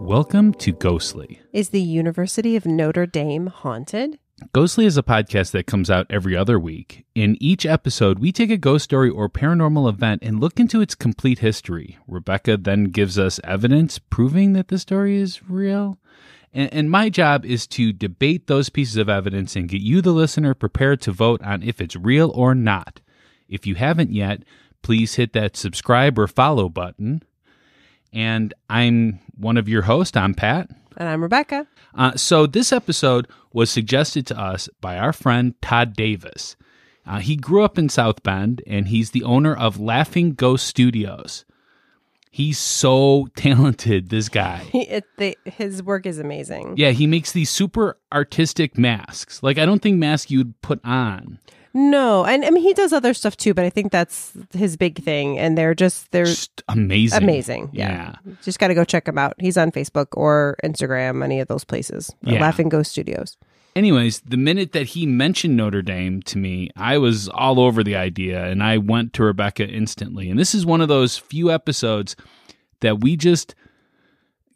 Welcome to Ghostly. Is the University of Notre Dame haunted? Ghostly is a podcast that comes out every other week. In each episode, we take a ghost story or paranormal event and look into its complete history. Rebecca then gives us evidence proving that the story is real. And my job is to debate those pieces of evidence and get you, the listener, prepared to vote on if it's real or not. If you haven't yet, please hit that subscribe or follow button. And I'm one of your hosts. I'm Pat. And I'm Rebecca. So this episode was suggested to us by our friend Todd Davis. He grew up in South Bend, and he's the owner of Laughing Ghost Studios. He's so talented, this guy. His work is amazing. Yeah, he makes these super artistic masks. Like, I don't think masks you'd put on. No, and I mean, he does other stuff too, but I think that's his big thing. And they're just amazing. Amazing. Yeah. Just got to go check him out. He's on Facebook or Instagram, any of those places. Yeah. Laughing Ghost Studios. Anyways, the minute that he mentioned Notre Dame to me, I was all over the idea, and I went to Rebecca instantly. And this is one of those few episodes that we just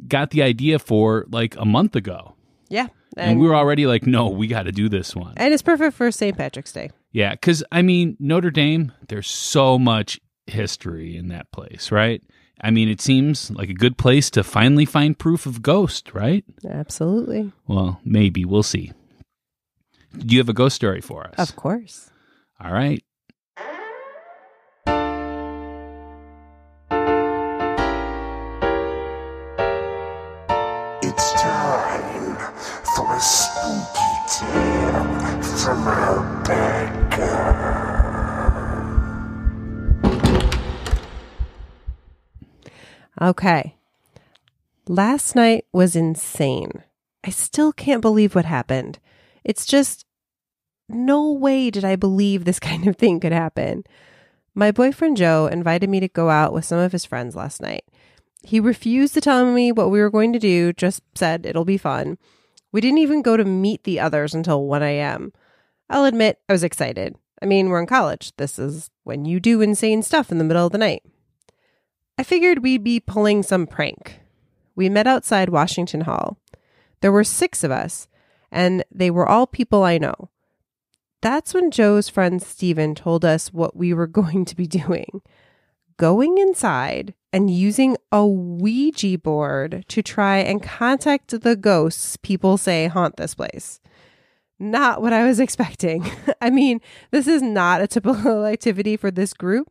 got the idea for like a month ago. Yeah. And we were already like, no, we got to do this one. And it's perfect for St. Patrick's Day. Yeah, because, I mean, Notre Dame, there's so much history in that place, right? I mean, it seems like a good place to finally find proof of ghost, right? Absolutely. Well, maybe. We'll see. Do you have a ghost story for us? Of course. All right. It's time for a spooky tale from Rebecca. Okay. Last night was insane. I still can't believe what happened. It's just, no way did I believe this kind of thing could happen. My boyfriend Joe invited me to go out with some of his friends last night. He refused to tell me what we were going to do, just said it'll be fun. We didn't even go to meet the others until 1 a.m. I'll admit I was excited. I mean, we're in college. This is when you do insane stuff in the middle of the night. I figured we'd be pulling some prank. We met outside Washington Hall. There were 6 of us, and they were all people I know. That's when Joe's friend Steven told us what we were going to be doing. Going inside and using a Ouija board to try and contact the ghosts people say haunt this place. Not what I was expecting. I mean, this is not a typical activity for this group,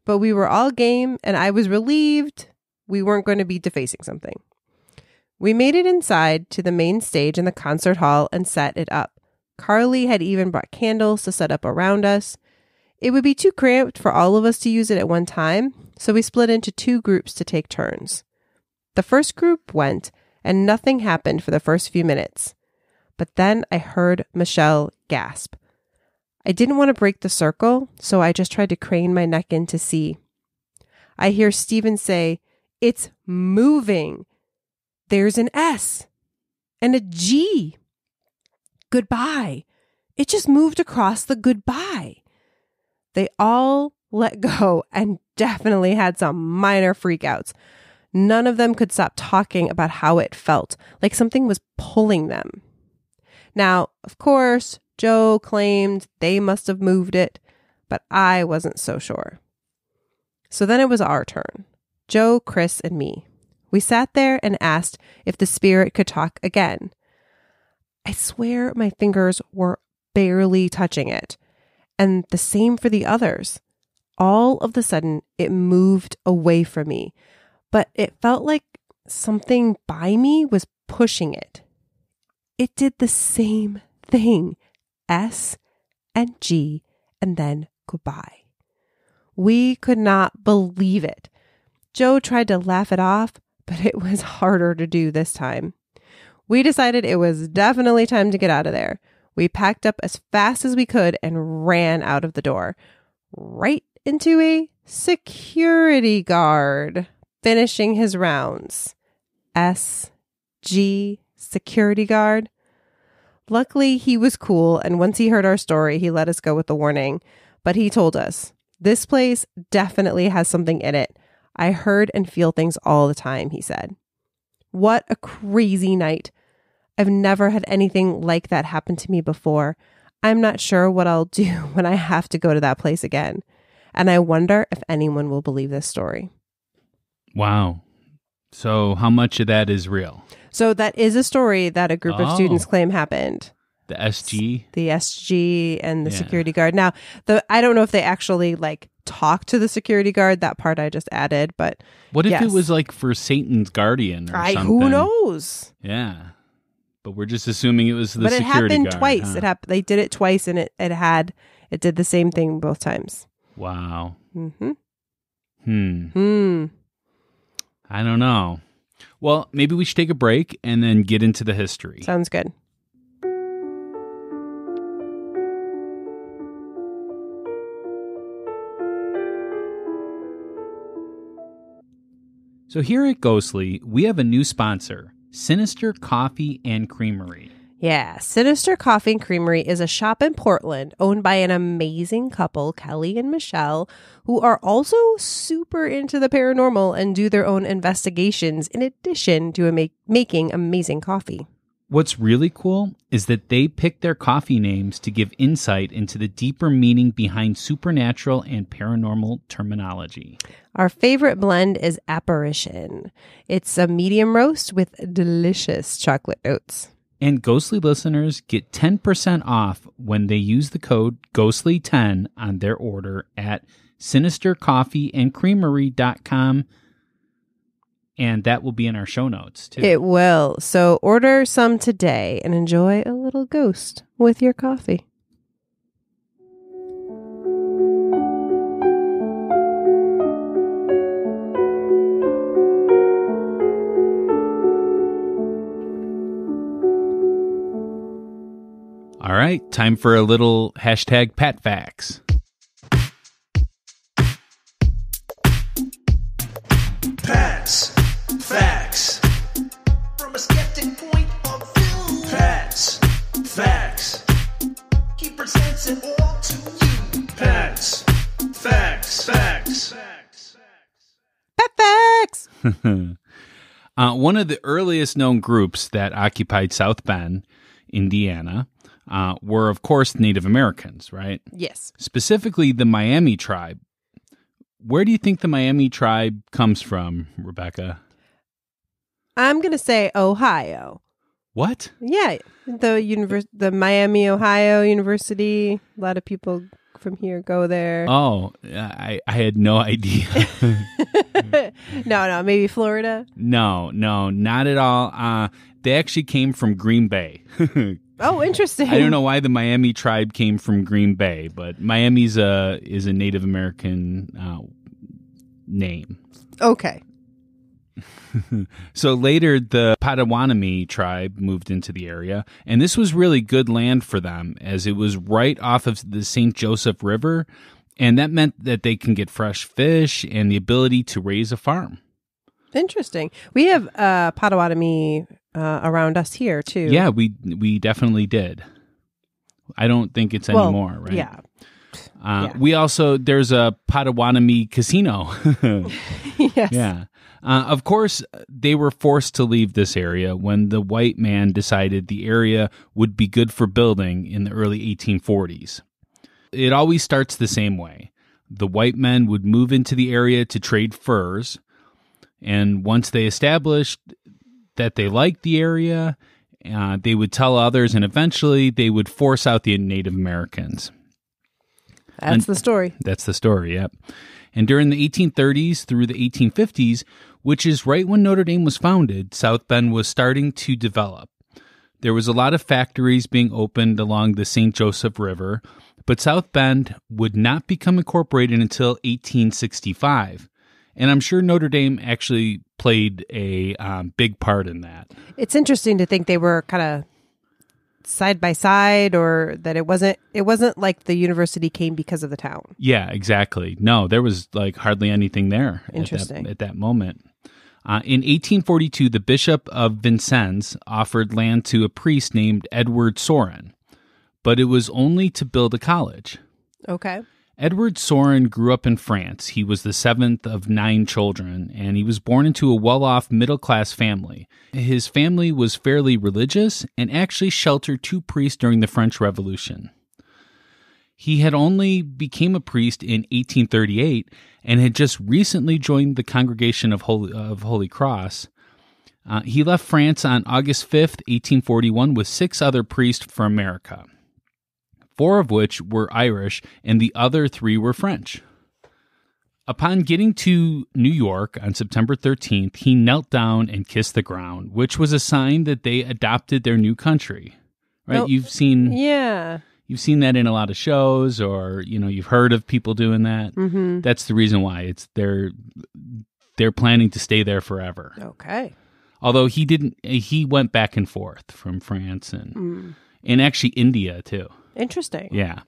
but we were all game and I was relieved we weren't going to be defacing something. We made it inside to the main stage in the concert hall and set it up. Carly had even brought candles to set up around us. It would be too cramped for all of us to use it at one time, so we split into 2 groups to take turns. The first group went, and nothing happened for the first few minutes. But then I heard Michelle gasp. I didn't want to break the circle, so I just tried to crane my neck in to see. I hear Steven say, "It's moving. There's an S and a G. Goodbye. It just moved across the goodbye." They all let go and definitely had some minor freakouts. None of them could stop talking about how it felt, like something was pulling them. Now, of course, Joe claimed they must have moved it, but I wasn't so sure. So then it was our turn. Joe, Chris, and me. We sat there and asked if the spirit could talk again. I swear my fingers were barely touching it. And the same for the others. All of a sudden, it moved away from me, but it felt like something by me was pushing it. It did the same thing. S and G and then goodbye. We could not believe it. Joe tried to laugh it off, but it was harder to do this time. We decided it was definitely time to get out of there. We packed up as fast as we could and ran out of the door, right into a security guard finishing his rounds. S.G. security guard. Luckily, he was cool, and once he heard our story, he let us go with the warning. But he told us, "This place definitely has something in it. I heard and feel things all the time," he said. What a crazy night. I've never had anything like that happen to me before. I'm not sure what I'll do when I have to go to that place again. And I wonder if anyone will believe this story. Wow. So how much of that is real? So that is a story that a group of students claim happened. The SG? The SG and the security guard. Now, I don't know if they actually like talk to the security guard. That part I just added, but what if it was like for Satan's guardian or something? Who knows? Yeah. But we're just assuming it was the security guard. But it happened twice. Huh? They did it twice, and it did the same thing both times. Wow. Mm-hmm. I don't know. Well, maybe we should take a break and then get into the history. Sounds good. So here at Ghostly, we have a new sponsor, Sinister Coffee and Creamery. Yeah, Sinister Coffee and Creamery is a shop in Portland owned by an amazing couple, Kelly and Michelle, who are also super into the paranormal and do their own investigations in addition to making amazing coffee. What's really cool is that they pick their coffee names to give insight into the deeper meaning behind supernatural and paranormal terminology. Our favorite blend is Apparition. It's a medium roast with delicious chocolate notes. And Ghostly listeners get 10% off when they use the code GHOSTLY10 on their order at sinistercoffeeandcreamery.com. And that will be in our show notes, too. It will. So order some today and enjoy a little ghost with your coffee. All right, time for a little hashtag Pat Facts. Pat's Facts. From a skeptic point of view. Pat's Facts. He presents it all to you. Pat's Facts. Facts. Pat Facts! One of the earliest known groups that occupied South Bend, Indiana, were, of course, Native Americans, right? Yes. Specifically, the Miami tribe. Where do you think the Miami tribe comes from, Rebecca? I'm going to say Ohio. What? Yeah, the Miami, Ohio University. A lot of people from here go there. Oh, I had no idea. No, maybe Florida. No, not at all. They actually came from Green Bay. Oh, interesting. I don't know why the Miami tribe came from Green Bay, but Miami's is a Native American name. Okay. So later, the Potawatomi tribe moved into the area, and this was really good land for them, as it was right off of the St. Joseph River, and that meant that they can get fresh fish and the ability to raise a farm. Interesting. We have Potawatomi around us here, too. Yeah, we definitely did. I don't think it's anymore, right? Yeah. We also, there's a Potawatomi Casino. Yes. Yeah. Of course, they were forced to leave this area when the white man decided the area would be good for building in the early 1840s. It always starts the same way. The white men would move into the area to trade furs, and once they established that they liked the area, they would tell others, and eventually they would force out the Native Americans. That's the story. That's the story, yep. And during the 1830s through the 1850s, which is right when Notre Dame was founded, South Bend was starting to develop. There was a lot of factories being opened along the St. Joseph River, but South Bend would not become incorporated until 1865. And I'm sure Notre Dame actually played a big part in that. It's interesting to think they were kind of side by side, or that it wasn't like the university came because of the town. Yeah, exactly. No, there was like hardly anything there. Interesting. At that moment. In 1842, the Bishop of Vincennes offered land to a priest named Edward Sorin, but it was only to build a college. Okay. Edward Sorin grew up in France. He was the seventh of 9 children, and he was born into a well-off middle-class family. His family was fairly religious and actually sheltered 2 priests during the French Revolution. He had only became a priest in 1838 and had just recently joined the Congregation of Holy Cross. He left France on August 5th, 1841, with 6 other priests for America, 4 of which were Irish, and the other 3 were French. Upon getting to New York on September 13th, he knelt down and kissed the ground, which was a sign that they adopted their new country. Right? Oh, You've seen that in a lot of shows, or you've heard of people doing that. Mm-hmm. That's the reason why they're planning to stay there forever. Okay. Although he didn't, he went back and forth from France and actually India too. Interesting. Yeah.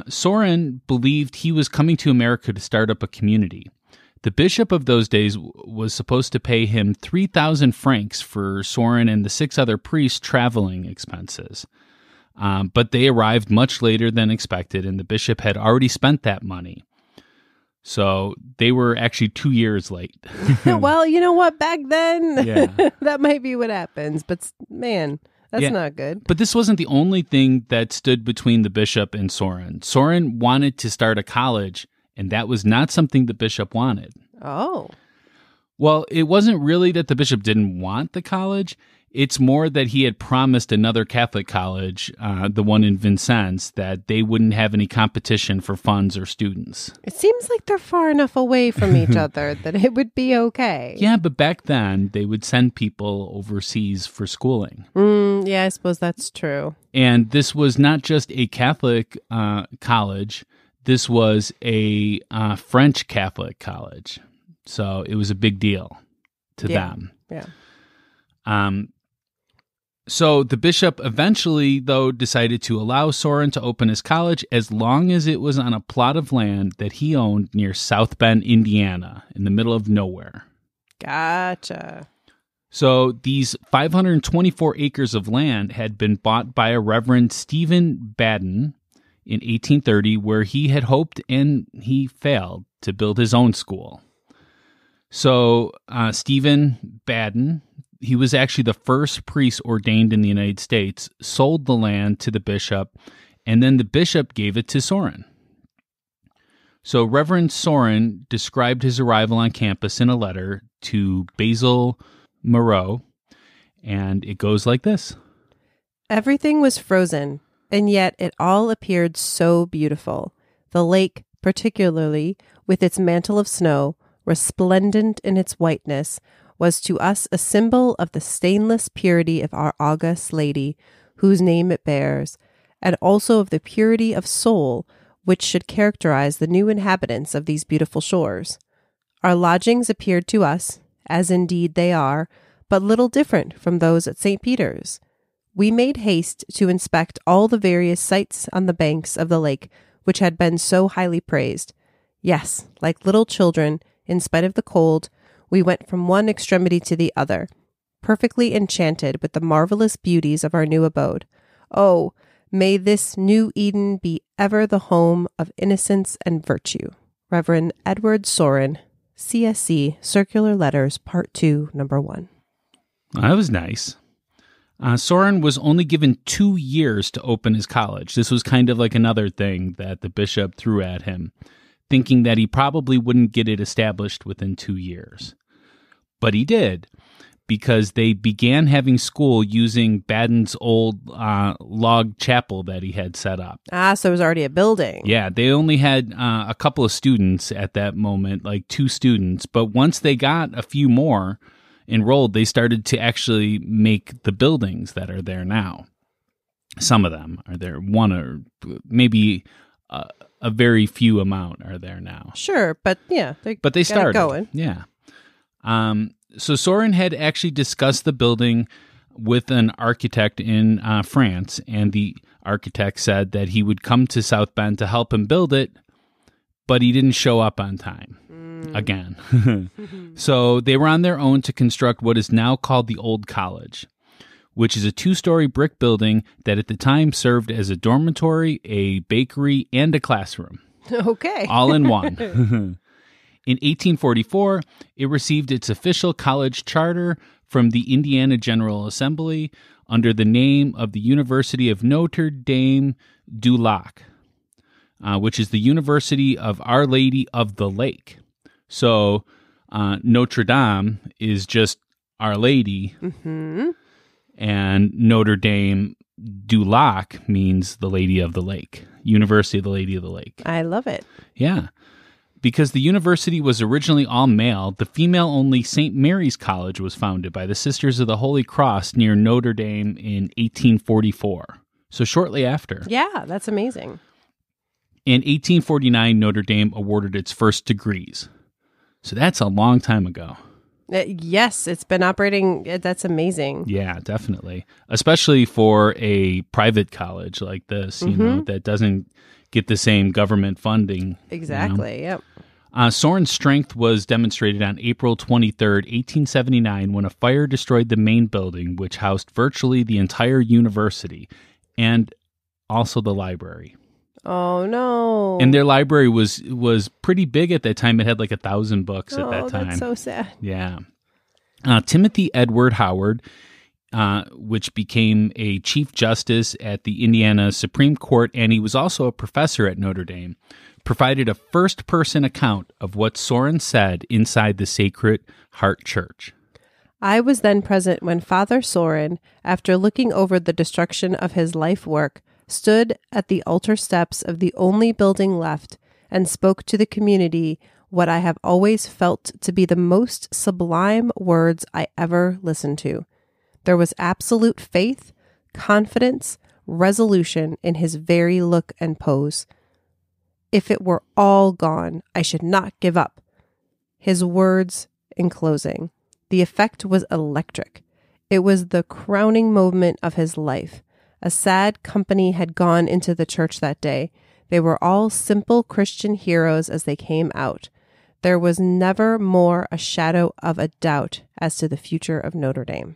Soren believed he was coming to America to start up a community. The bishop of those days was supposed to pay him 3,000 francs for Soren and the 6 other priests' traveling expenses. But they arrived much later than expected, and the bishop had already spent that money. So they were actually 2 years late. Well, you know what? Back then, Yeah. that might be what happens. But man, that's not good. But this wasn't the only thing that stood between the bishop and Soren. Soren wanted to start a college, and that was not something the bishop wanted. Oh. Well, it wasn't really that the bishop didn't want the college. It's more that he had promised another Catholic college, the one in Vincennes, that they wouldn't have any competition for funds or students. It seems like they're far enough away from each other that it would be okay. Yeah, but back then, they would send people overseas for schooling. Yeah, I suppose that's true. And this was not just a Catholic college. This was a French Catholic college. So it was a big deal to them. Yeah. So the bishop eventually, though, decided to allow Soren to open his college as long as it was on a plot of land that he owned near South Bend, Indiana, in the middle of nowhere. Gotcha. So these 524 acres of land had been bought by a Reverend Stephen Baden in 1830, where he had hoped, and he failed, to build his own school. So Stephen Baden, he was actually the first priest ordained in the United States, sold the land to the bishop, and then the bishop gave it to Soren. So Reverend Sorin described his arrival on campus in a letter to Basil Moreau, and it goes like this. Everything was frozen, and yet it all appeared so beautiful. The lake, particularly, with its mantle of snow, resplendent in its whiteness, was to us a symbol of the stainless purity of our august lady, whose name it bears, and also of the purity of soul which should characterize the new inhabitants of these beautiful shores. Our lodgings appeared to us, as indeed they are, but little different from those at St. Peter's. We made haste to inspect all the various sights on the banks of the lake which had been so highly praised. Yes, like little children, in spite of the cold, we went from one extremity to the other, perfectly enchanted with the marvelous beauties of our new abode. Oh, may this new Eden be ever the home of innocence and virtue. Reverend Edward Sorin, CSC, Circular Letters, Part 2, Number 1. That was nice. Soren was only given 2 years to open his college. This was kind of like another thing that the bishop threw at him, thinking that he probably wouldn't get it established within 2 years. But he did, because they began having school using Baden's old log chapel that he had set up. So it was already a building. Yeah, they only had a couple of students at that moment, like 2 students. But once they got a few more enrolled, they started to actually make the buildings that are there now. Some of them are there. One or maybe a very few amount are there now. Sure, but yeah, they started going. Yeah. So Soren had actually discussed the building with an architect in France, and the architect said that he would come to South Bend to help him build it, but he didn't show up on time again. So they were on their own to construct what is now called the Old College, which is a 2-story brick building that at the time served as a dormitory, a bakery, and a classroom. Okay. All in one. In 1844, it received its official college charter from the Indiana General Assembly under the name of the University of Notre Dame du Lac, which is the University of Our Lady of the Lake. So Notre Dame is just Our Lady, and Notre Dame du Lac means the Lady of the Lake, University of the Lady of the Lake. I love it. Yeah. Because the university was originally all male, the female-only St. Mary's College was founded by the Sisters of the Holy Cross near Notre Dame in 1844. So shortly after. Yeah, that's amazing. In 1849, Notre Dame awarded its first degrees. So that's a long time ago. Yes, it's been operating. That's amazing. Yeah, definitely. Especially for a private college like this, you know, that doesn't get the same government funding. Exactly, you know? Yep. Soren's strength was demonstrated on April 23rd, 1879, when a fire destroyed the main building, which housed virtually the entire university and also the library. Oh, no. And their library was pretty big at that time. It had like 1,000 books at that time. That's so sad. Yeah. Timothy Edward Howard, which became a Chief Justice at the Indiana Supreme Court, and he was also a professor at Notre Dame, provided a first-person account of what Soren said inside the Sacred Heart Church. I was then present when Father Sorin, after looking over the destruction of his life work, stood at the altar steps of the only building left and spoke to the community what I have always felt to be the most sublime words I ever listened to. There was absolute faith, confidence, resolution in his very look and pose. If it were all gone, I should not give up. His words in closing. The effect was electric. It was the crowning moment of his life. A sad company had gone into the church that day. They were all simple Christian heroes as they came out. There was never more a shadow of a doubt as to the future of Notre Dame.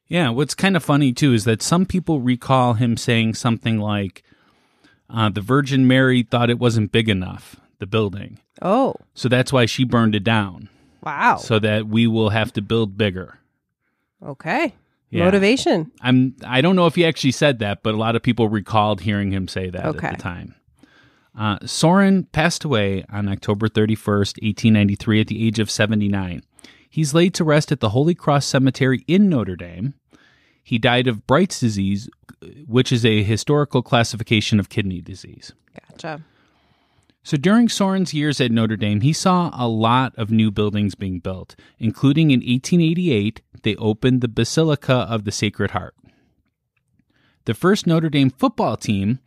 Yeah, what's kind of funny, too, is that some people recall him saying something like, the Virgin Mary thought it wasn't big enough, the building. Oh. So that's why she burned it down. Wow. So that we will have to build bigger. Okay. Yeah. Motivation. I don't know if he actually said that, but a lot of people recalled hearing him say that at the time. Soren passed away on October 31st, 1893 at the age of 79. He's laid to rest at the Holy Cross Cemetery in Notre Dame. He died of Bright's disease, which is a historical classification of kidney disease. Gotcha. So during Soren's years at Notre Dame, he saw a lot of new buildings being built, including in 1888, they opened the Basilica of the Sacred Heart. The first Notre Dame football team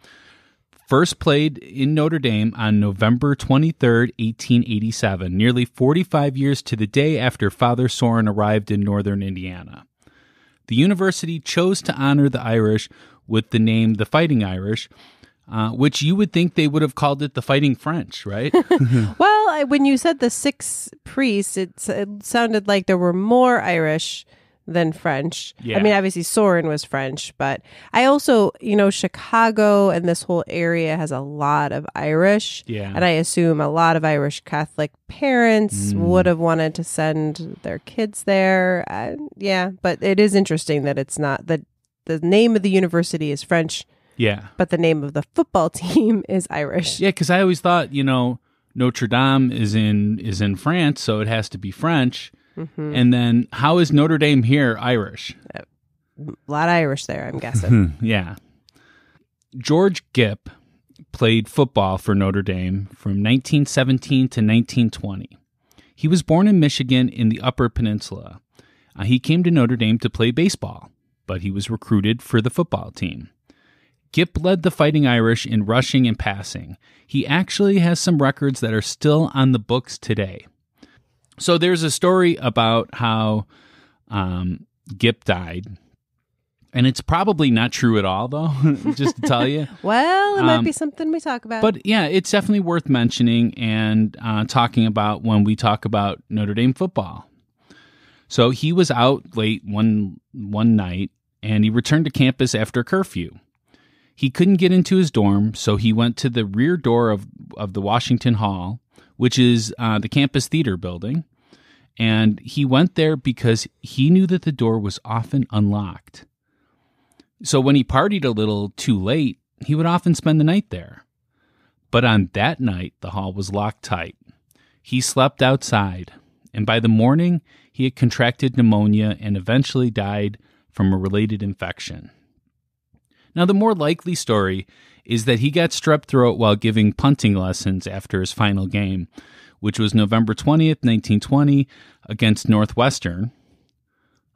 first played in Notre Dame on November 23rd, 1887, nearly 45 years to the day after Father Sorin arrived in northern Indiana. The university chose to honor the Irish with the name the Fighting Irish, which you would think they would have called it the Fighting French, right? Well, when you said the 6 priests, it sounded like there were more Irish than French. Yeah. I mean, obviously Sorin was French, but I also, Chicago and this whole area has a lot of Irish. Yeah. And I assume a lot of Irish Catholic parents would have wanted to send their kids there. Yeah, but it is interesting that it's not, the name of the university is French. Yeah. But the name of the football team is Irish. Yeah, because I always thought, Notre Dame is in France, so it has to be French. Mm-hmm. And then how is Notre Dame here Irish? A lot of Irish there, I'm guessing. Yeah. George Gipp played football for Notre Dame from 1917 to 1920. He was born in Michigan in the Upper Peninsula. He came to Notre Dame to play baseball, but he was recruited for the football team. Gipp led the Fighting Irish in rushing and passing. He actually has some records that are still on the books today. So there's a story about how Gipp died, and it's probably not true at all, though, just to tell you. Well, it might be something we talk about. But yeah, it's definitely worth mentioning and talking about when we talk about Notre Dame football. So he was out late one night, and he returned to campus after curfew. He couldn't get into his dorm, so he went to the rear door of the Washington Hall, which is the campus theater building, and he went there because he knew that the door was often unlocked. So when he partied a little too late, he would often spend the night there. But on that night, the hall was locked tight. He slept outside, and by the morning, he had contracted pneumonia and eventually died from a related infection. Now, the more likely story is that he got strep throat while giving punting lessons after his final game, which was November 20th, 1920, against Northwestern,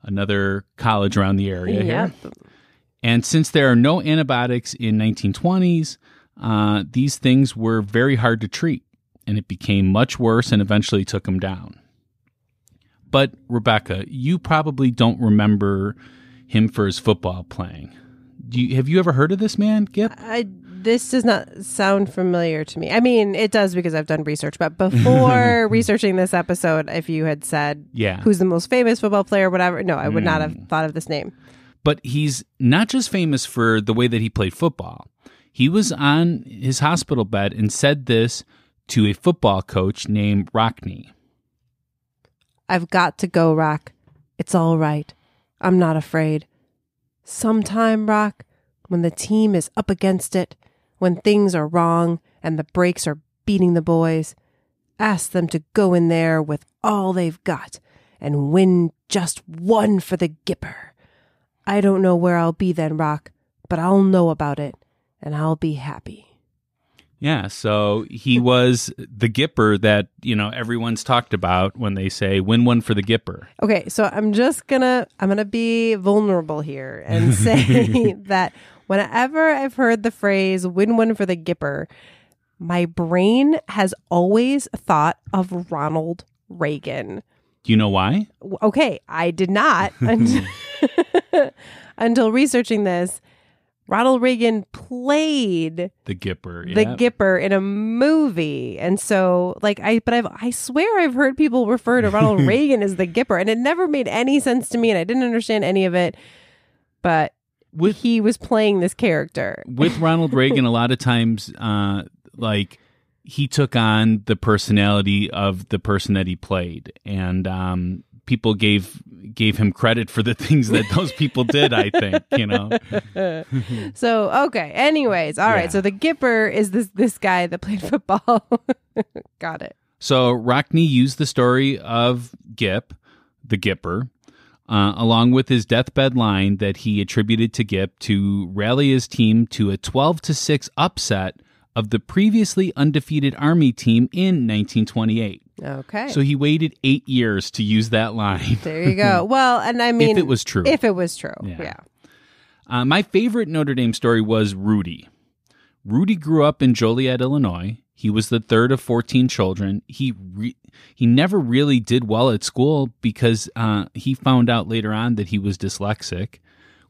another college around the area here. And since there are no antibiotics in 1920s, these things were very hard to treat, and it became much worse and eventually took him down. But, Rebecca, you probably don't remember him for his football playing. Have you ever heard of this man, Gipp? This does not sound familiar to me. I mean, it does because I've done research, but before researching this episode, if you had said who's the most famous football player, whatever, no, I would not have thought of this name. But he's not just famous for the way that he played football. He was on his hospital bed and said this to a football coach named Rockney. I've got to go, Rock. It's all right. I'm not afraid. Sometime, Rock, when the team is up against it, when things are wrong and the breaks are beating the boys, ask them to go in there with all they've got and win just one for the Gipper. I don't know where I'll be then, Rock, but I'll know about it, and I'll be happy. Yeah, so he was the Gipper that, everyone's talked about when they say win one for the Gipper. Okay, so I'm gonna be vulnerable here and say that whenever I've heard the phrase win one for the Gipper, my brain has always thought of Ronald Reagan. Do you know why? Okay, I did not until researching this. Ronald Reagan played the Gipper in a movie, and so I swear I've heard people refer to Ronald Reagan as the Gipper, and it never made any sense to me, and I didn't understand any of it. But he was playing this character with Ronald Reagan. A lot of times, he took on the personality of the person that he played, and people gave him credit for the things that those people did, I think, So, okay. Anyways, all right. So the Gipper is this guy that played football. Got it. So Rockney used the story of Gipp, the Gipper, along with his deathbed line that he attributed to Gipp to rally his team to a 12-6 upset of the previously undefeated Army team in 1928. Okay. So he waited 8 years to use that line. There you go. Well, and I mean... If it was true. Yeah. My favorite Notre Dame story was Rudy. Rudy grew up in Joliet, Illinois. He was the third of 14 children. He never really did well at school because he found out later on that he was dyslexic,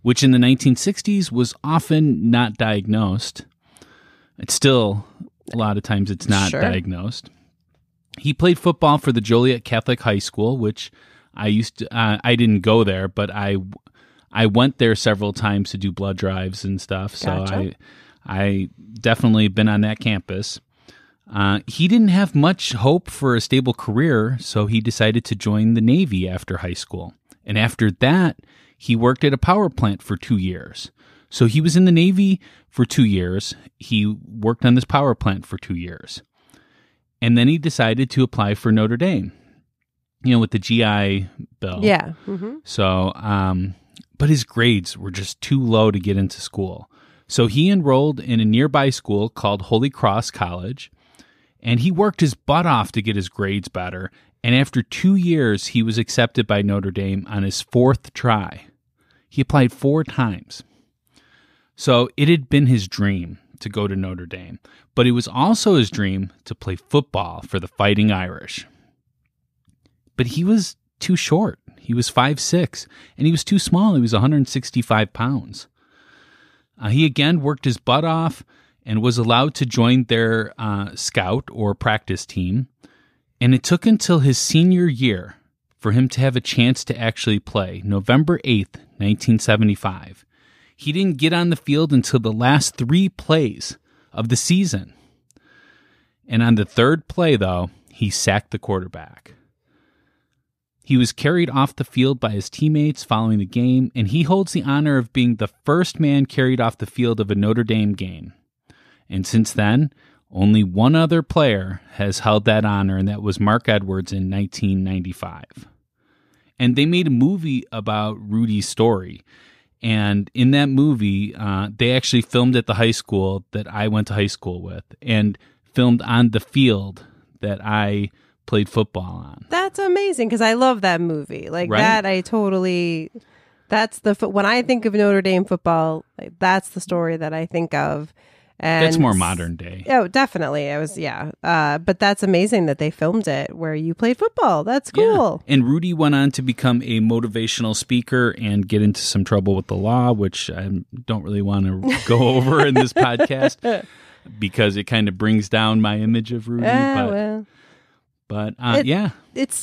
which in the 1960s was often not diagnosed. It's still, a lot of times it's not diagnosed. He played football for the Joliet Catholic High School, which I didn't go there, but I went there several times to do blood drives and stuff. Gotcha. So I definitely been on that campus. He didn't have much hope for a stable career, so he decided to join the Navy after high school. And after that, he worked at a power plant for 2 years. So he was in the Navy for 2 years. He worked on this power plant for 2 years. And then he decided to apply for Notre Dame, with the GI Bill. Yeah. Mm-hmm. So, but his grades were just too low to get into school. So he enrolled in a nearby school called Holy Cross College, and he worked his butt off to get his grades better. And after 2 years, he was accepted by Notre Dame on his fourth try. He applied 4 times. So it had been his dream to go to Notre Dame, but it was also his dream to play football for the Fighting Irish. But he was too short. He was 5'6", and he was too small. He was 165 pounds. He again worked his butt off and was allowed to join their scout or practice team. And it took until his senior year for him to have a chance to actually play, November 8th, 1975. He didn't get on the field until the last 3 plays of the season. And on the 3rd play, though, he sacked the quarterback. He was carried off the field by his teammates following the game, and he holds the honor of being the first man carried off the field of a Notre Dame game. And since then, only one other player has held that honor, and that was Mark Edwards in 1995. And they made a movie about Rudy's story. And in that movie, they actually filmed at the high school that I went to high school with, and filmed on the field that I played football on. That's amazing, because I love that movie. Like, Right? that, I totally... That's when I think of Notre Dame football, like, that's the story that I think of. And That's more modern day. Oh, definitely. But that's amazing that they filmed it where you played football. That's cool. Yeah. And Rudy went on to become a motivational speaker and get into some trouble with the law, which I don't really want to go over in this podcast because it kind of brings down my image of Rudy. It's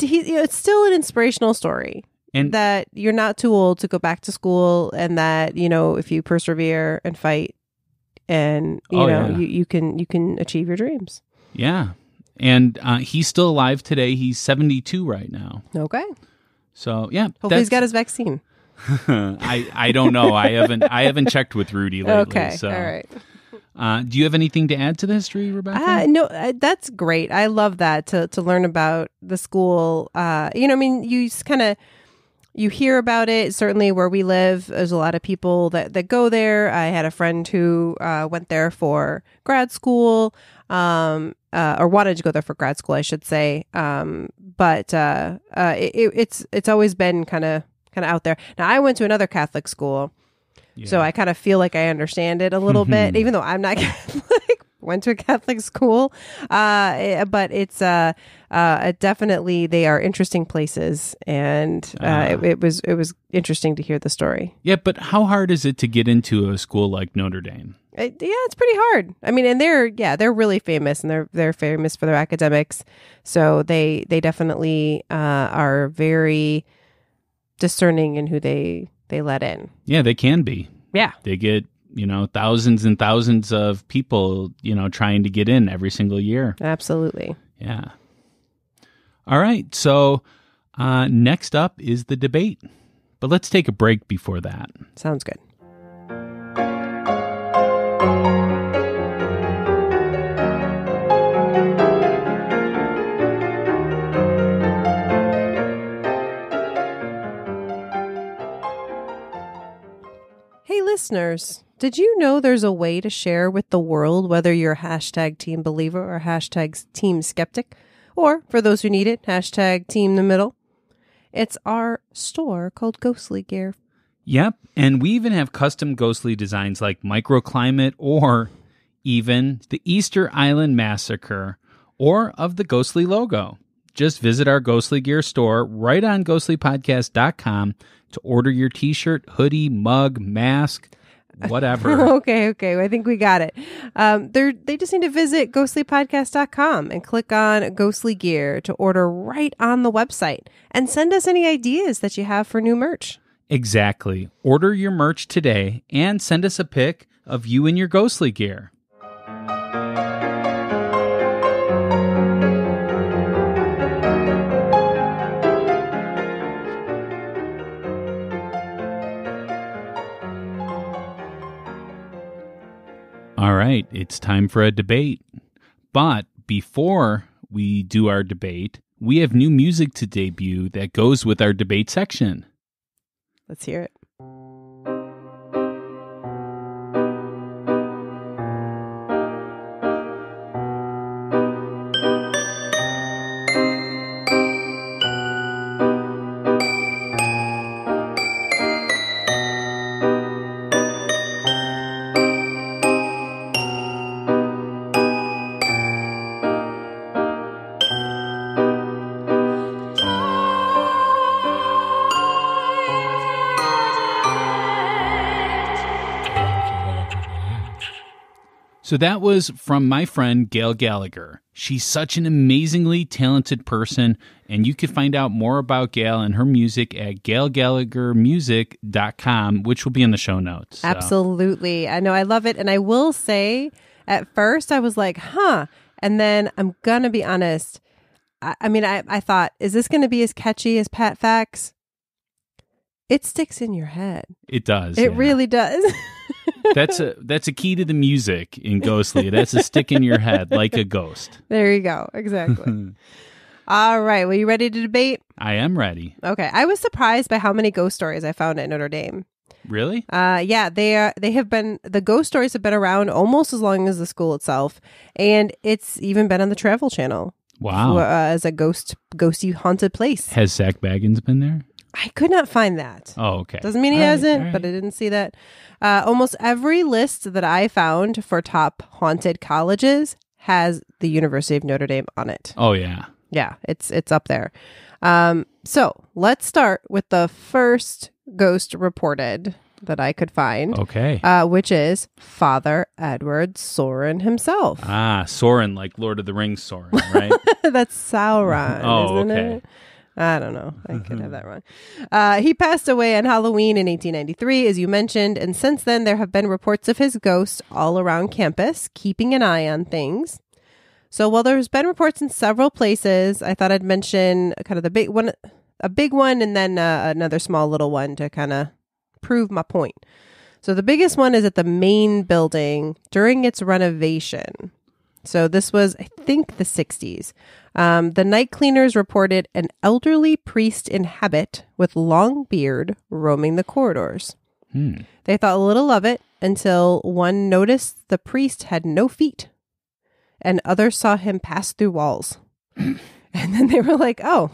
still an inspirational story. And that you're not too old to go back to school, and that, if you persevere and fight, and you can achieve your dreams. Yeah. And he's still alive today. He's 72 right now. Okay. So yeah. Hopefully he's got his vaccine. I don't know. I haven't checked with Rudy lately. Okay. So. All right. Do you have anything to add to the history, Rebecca? No, that's great. I love that to learn about the school. You just kind of, you hear about it. Certainly where we live, there's a lot of people that go there. I had a friend who went there for grad school, or wanted to go there for grad school, I should say. But it's always been kind of out there. Now, I went to another Catholic school. Yeah. So I kind of feel like I understand it a little bit, even though I'm not Catholic. Went to a Catholic school, but it's definitely, they are interesting places, and it was interesting to hear the story. Yeah, but how hard is it to get into a school like Notre Dame? It's pretty hard. I mean, and they're really famous, and they're famous for their academics, so they definitely are very discerning in who they let in. Yeah, they can be. Yeah. They get, thousands and thousands of people, trying to get in every single year. Absolutely. Yeah. All right. So next up is the debate. But let's take a break before that. Sounds good. Hey listeners, did you know there's a way to share with the world whether you're hashtag team believer or hashtag team skeptic, or for those who need it, hashtag team the middle? It's our store called Ghostly Gear. Yep, and we even have custom ghostly designs like microclimate, or even the Easter Island Massacre, or of the Ghostly logo. Just visit our Ghostly Gear store right on ghostlypodcast.com to order your t-shirt, hoodie, mug, mask, whatever. Okay. I think we got it. They just need to visit ghostlypodcast.com and click on Ghostly Gear to order right on the website, and send us any ideas that you have for new merch. Exactly. Order your merch today and send us a pic of you in your ghostly gear. All right, it's time for a debate. But before we do our debate, we have new music to debut that goes with our debate section. Let's hear it. So that was from my friend Gail Gallagher. She's such an amazingly talented person, and you can find out more about Gail and her music at gailgallaghermusic.com, which will be in the show notes. So. Absolutely. I know. I love it. And I will say, at first I was like, huh. And then I'm going to be honest. I thought, is this going to be as catchy as Pat Facts? It sticks in your head. It does. It really does. That's a key to the music in Ghostly. That's a stick in your head like a ghost. There you go. Exactly. All right. Well, you ready to debate? I am ready. Okay. I was surprised by how many ghost stories I found at Notre Dame. Really? Yeah. The ghost stories have been around almost as long as the school itself, and it's even been on the Travel Channel. Wow. As a ghosty haunted place. Has Zach Baggins been there? I could not find that. Oh, okay. Doesn't mean he hasn't, but I didn't see that. Almost every list that I found for top haunted colleges has the University of Notre Dame on it. Oh, yeah. Yeah, it's up there. So let's start with the first ghost reported that I could find. Okay. Which is Father Edward Sorin himself. Soren, like Lord of the Rings Soren, right? That's Sauron. Oh, isn't okay. it? I don't know. I could have that wrong. He passed away on Halloween in 1893, as you mentioned, and since then there have been reports of his ghost all around campus, keeping an eye on things. So while there's been reports in several places, I thought I'd mention kind of a big one, and then another small little one to kind of prove my point. So the biggest one is at the main building during its renovation. So this was, I think, the 60s. The night cleaners reported an elderly priest in habit with long beard roaming the corridors. They thought little of it until one noticed the priest had no feet, and others saw him pass through walls. And then they were like, oh,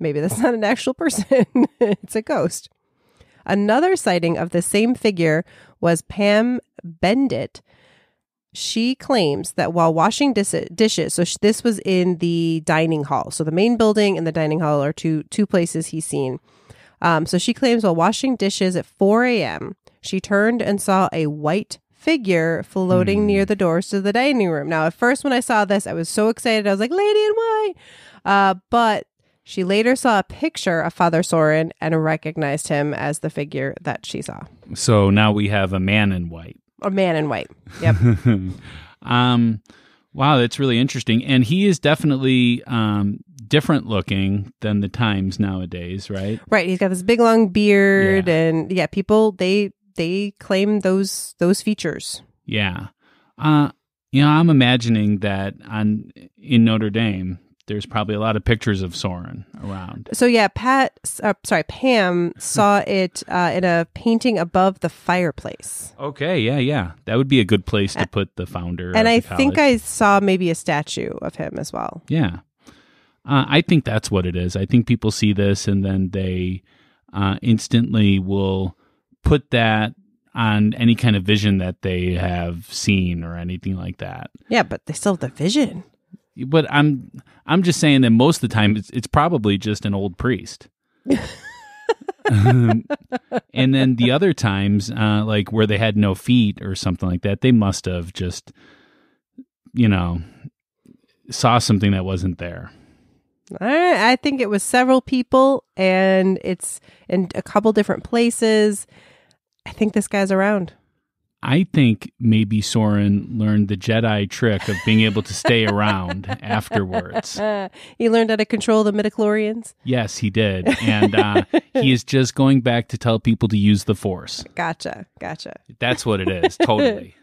maybe that's not an actual person. It's a ghost. Another sighting of the same figure was Pam Bendit. She claims that while washing dishes, so this was in the dining hall. So the main building and the dining hall are two places he's seen. So she claims while washing dishes at 4 a.m., she turned and saw a white figure floating near the doors to the dining room. Now, at first when I saw this, I was so excited. I was like, Lady in White. But she later saw a picture of Father Sorin and recognized him as the figure that she saw. So now we have a man in white. A man in white. Yep. Wow, that's really interesting. And he is definitely different looking than the times nowadays, right? Right. He's got this big long beard, and people they claim those features. Yeah. I'm imagining that in Notre Dame, there's probably a lot of pictures of Soren around. So Pam saw it in a painting above the fireplace. Okay, yeah. That would be a good place to put the founder. And I of the college. think I saw maybe a statue of him as well. Yeah. I think that's what it is. I think people see this and then they instantly will put that on any kind of vision that they have seen or anything like that. Yeah, but they still have the vision. But I'm just saying that most of the time it's probably just an old priest. And then the other times, like where they had no feet or something like that, they must have just, saw something that wasn't there. All right. I think it was several people, and it's in a couple different places. I think this guy's around. I think maybe Soren learned the Jedi trick of being able to stay around afterwards. He learned how to control the midichlorians? Yes, he did. And he is just going back to tell people to use the Force. Gotcha. That's what it is, totally.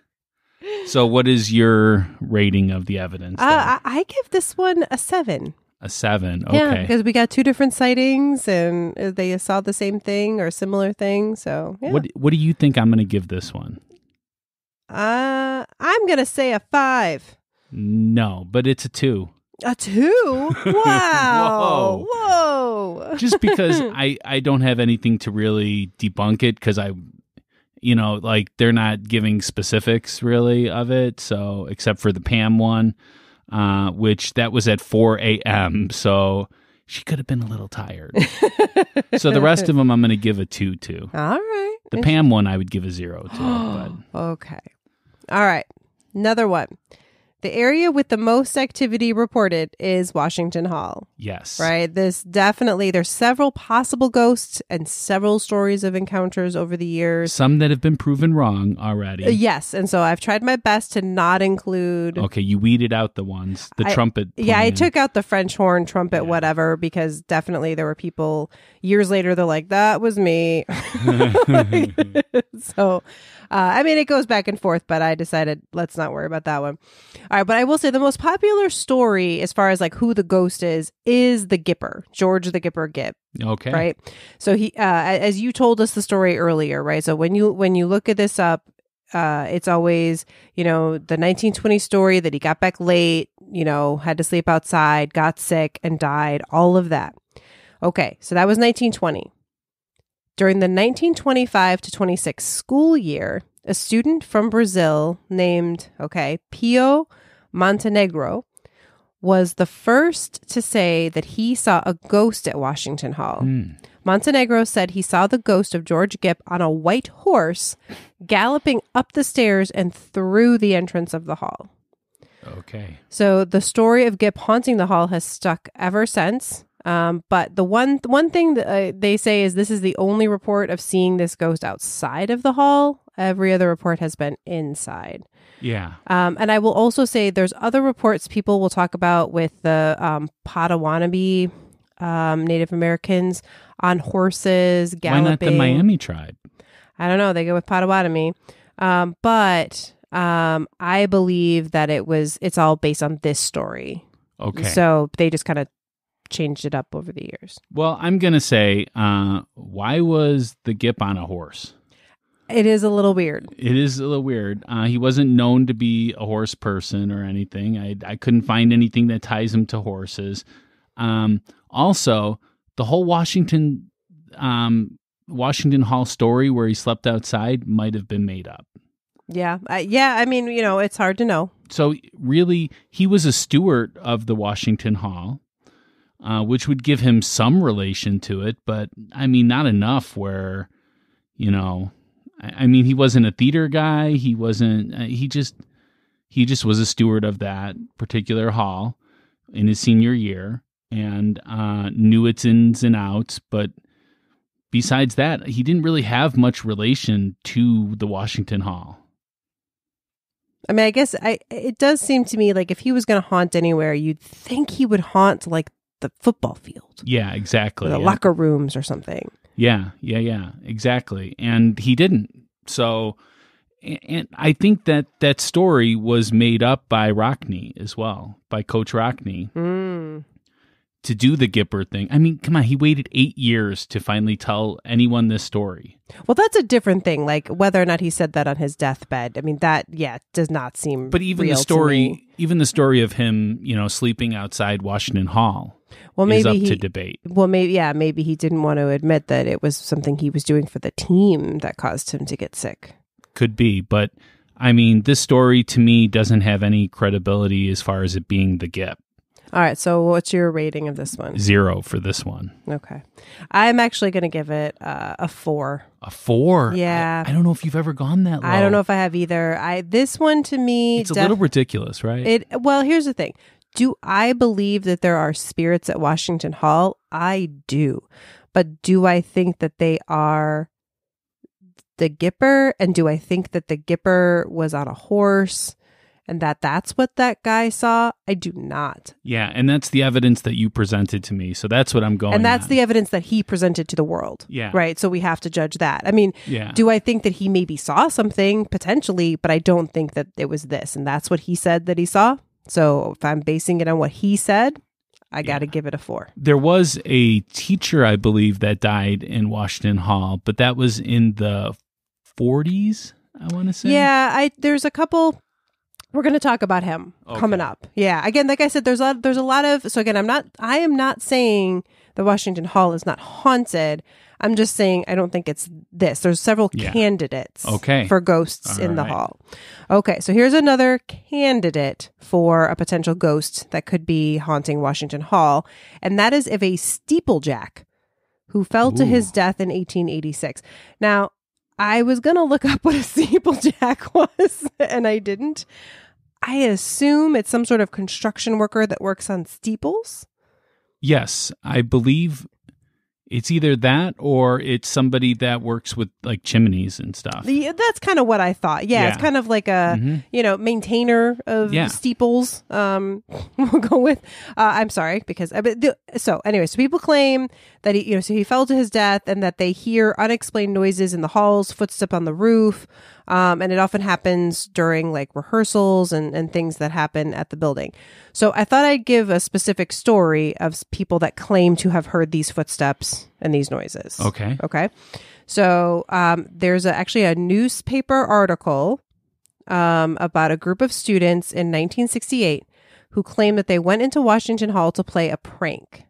So what is your rating of the evidence? I give this one a 7. A 7, okay. Yeah, because we got 2 different sightings, and they saw the same thing or similar thing, so yeah. What do you think I'm going to give this one? I'm going to say a 5. No, but it's a 2. A 2? Wow. Whoa. Just because I don't have anything to really debunk it, because they're not giving specifics really of it. So except for the Pam one, which that was at 4 a.m. So she could have been a little tired. So the rest of them I'm going to give a 2 to. All right. The Pam one I would give a 0 to. But. Okay. All right. Another one. The area with the most activity reported is Washington Hall. Yes. Right? There's several possible ghosts and several stories of encounters over the years. Some that have been proven wrong already. Yes. And so I've tried my best to not include... Okay, you weeded out the ones. The trumpet. Yeah, I playing. took out the French horn, trumpet, whatever, because definitely there were people years later, they're like, that was me. So, I mean, it goes back and forth, but I decided let's not worry about that one. All right, but I will say the most popular story as far as like who the ghost is the Gipper, George the Gipper Gipp. Okay. Right. So he, as you told us the story earlier, right? So when you look at this up, it's always, the 1920 story that he got back late, had to sleep outside, got sick and died, all of that. Okay. So that was 1920. During the 1925 to 26 school year, a student from Brazil named, Pio Montenegro was the first to say that he saw a ghost at Washington Hall. Montenegro said he saw the ghost of George Gipp on a white horse galloping up the stairs and through the entrance of the hall. Okay. So the story of Gipp haunting the hall has stuck ever since. But the one thing that they say is this is the only report of seeing this ghost outside of the hall. Every other report has been inside. Yeah. And I will also say there's other reports people will talk about with the Potawatomi Native Americans on horses galloping. Why not the Miami tribe? I don't know. They go with Potawatomi. But I believe that it's all based on this story. Okay. So they just kind of changed it up over the years. Well, I'm going to say, why was the Gipp on a horse? It is a little weird. It is a little weird. He wasn't known to be a horse person or anything. I couldn't find anything that ties him to horses. Also, the whole Washington Hall story where he slept outside might have been made up. Yeah. I mean, it's hard to know. So really, he was a steward of the Washington Hall, which would give him some relation to it. But, I mean, not enough where, I mean, he wasn't a theater guy. He wasn't, he just was a steward of that particular hall in his senior year and knew its ins and outs. But besides that, he didn't really have much relation to the Washington Hall. I mean, I guess it does seem to me like if he was going to haunt anywhere, you'd think he would haunt like the football field. Yeah, exactly. Or the locker rooms or something. Yeah, exactly. And he didn't. So, and I think that story was made up by Rockney as well, by Coach Rockney, to do the Gipper thing. I mean, come on, he waited 8 years to finally tell anyone this story. Well, that's a different thing, like whether or not he said that on his deathbed. I mean, that, does not seem But even real the story, to me. even the story of him, sleeping outside Washington Hall maybe is up to debate. Well, maybe he didn't want to admit that it was something he was doing for the team that caused him to get sick. Could be, but I mean, this story to me doesn't have any credibility as far as it being the Gipp. All right, so what's your rating of this one? 0 for this one. Okay. I'm actually going to give it a 4. A 4? Yeah. I don't know if you've ever gone that low. I don't know if I have either. This one to me... It's a little ridiculous, right? Well, here's the thing. Do I believe that there are spirits at Washington Hall? I do. But do I think that they are the Gipper? And do I think that the Gipper was on a horse? And that's what that guy saw? I do not. Yeah, and that's the evidence that you presented to me. So that's what I'm going And that's on. the evidence that he presented to the world. Yeah. Right? So we have to judge that. I mean, do I think that he maybe saw something? Potentially, but I don't think that it was this. And that's what he said that he saw. So if I'm basing it on what he said, I got to give it a 4. There was a teacher, I believe, that died in Washington Hall, but that was in the 40s, I want to say. Yeah, there's a couple... We're going to talk about him coming up. Yeah. Again, like I said, there's a lot of, so again, I am not saying the Washington Hall is not haunted. I'm just saying, I don't think it's this. There's several candidates for ghosts in the hall. Okay. So here's another candidate for a potential ghost that could be haunting Washington Hall. And that is if a steeplejack who fell to his death in 1886. Now, I was going to look up what a steeplejack was, and I didn't. I assume it's some sort of construction worker that works on steeples. Yes, I believe it's either that or it's somebody that works with like chimneys and stuff. That's kind of what I thought. Yeah. It's kind of like a, maintainer of steeples. We'll go with, I'm sorry, because, so people claim that he fell to his death and that they hear unexplained noises in the halls, footsteps on the roof. And it often happens during like rehearsals and things that happen at the building. So I thought I'd give a specific story of people that claim to have heard these footsteps and these noises. Okay. Okay. So there's actually a newspaper article about a group of students in 1968 who claim that they went into Washington Hall to play a prank.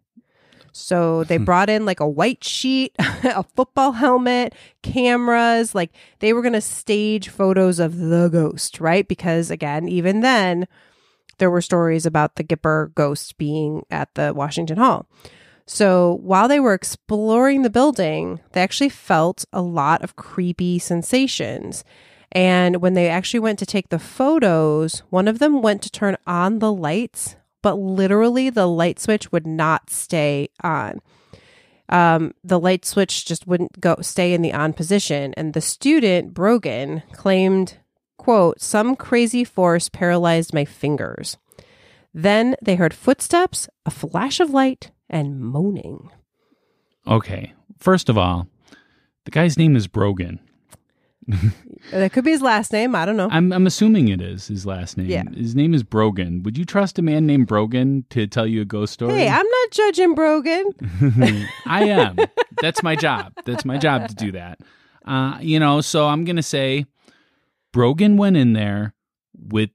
So they brought in like a white sheet, a football helmet, cameras, like they were going to stage photos of the ghost, right? Because again, even then there were stories about the Gipper ghost being at the Washington Hall. So while they were exploring the building, they actually felt a lot of creepy sensations. And when they actually went to take the photos, one of them went to turn on the lights, but literally the light switch would not stay on. The light switch just wouldn't stay in the on position. And the student, Brogan, claimed, quote, "Some crazy force paralyzed my fingers. Then they heard footsteps, a flash of light, and moaning." Okay. First of all, the guy's name is Brogan. That could be his last name. I don't know. I'm assuming it is his last name. Yeah. His name is Brogan. Would you trust a man named Brogan to tell you a ghost story? Hey, I'm not judging Brogan. I am. That's my job. That's my job to do that. So I'm going to say Brogan went in there with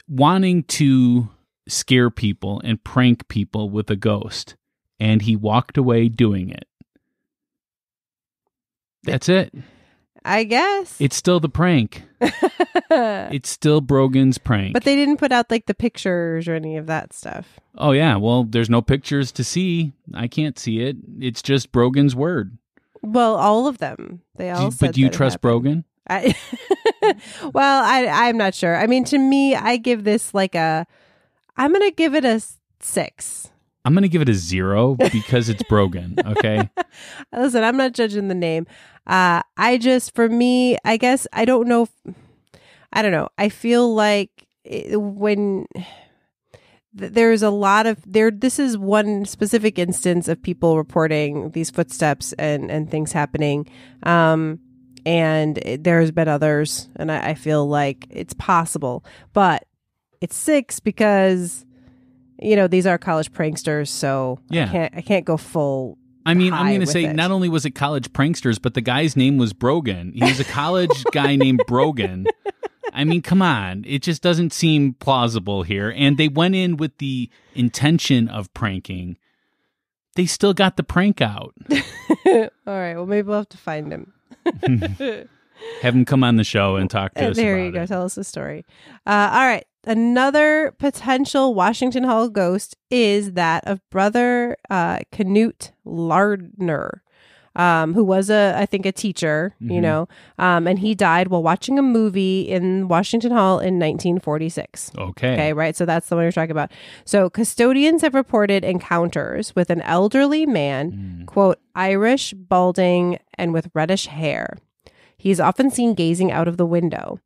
wanting to scare people and prank people with a ghost, and he walked away doing it. That's it. I guess. It's still the prank. It's still Brogan's prank. But they didn't put out like the pictures or any of that stuff. Oh, yeah. Well, there's no pictures to see. I can't see it. It's just Brogan's word. Well, all of them. They all said But do you that it trust happened. Brogan? I'm not sure. I mean, to me, I give this I'm going to give it a 6. I'm going to give it a 0 because it's Brogan. Okay. Listen, I'm not judging the name. For me, I guess, I don't know. I don't know. I feel like when there's a lot of this is one specific instance of people reporting these footsteps and things happening. And there's been others, and I feel like it's possible, but it's 6 because these are college pranksters, so yeah. I can't go full. I mean, I'm going to say it. Not only was it college pranksters, but the guy's name was Brogan. He was a college guy named Brogan. I mean, come on. It just doesn't seem plausible here. And they went in with the intention of pranking. They still got the prank out. All right. Well, maybe we'll have to find him. Have him come on the show and talk to us There about you go. it. Tell us the story. All right. Another potential Washington Hall ghost is that of Brother Knut Lardner, who was I think a teacher, and he died while watching a movie in Washington Hall in 1946. Okay, right. So that's the one you're talking about. So custodians have reported encounters with an elderly man, quote, Irish, balding, and with reddish hair. He's often seen gazing out of the window.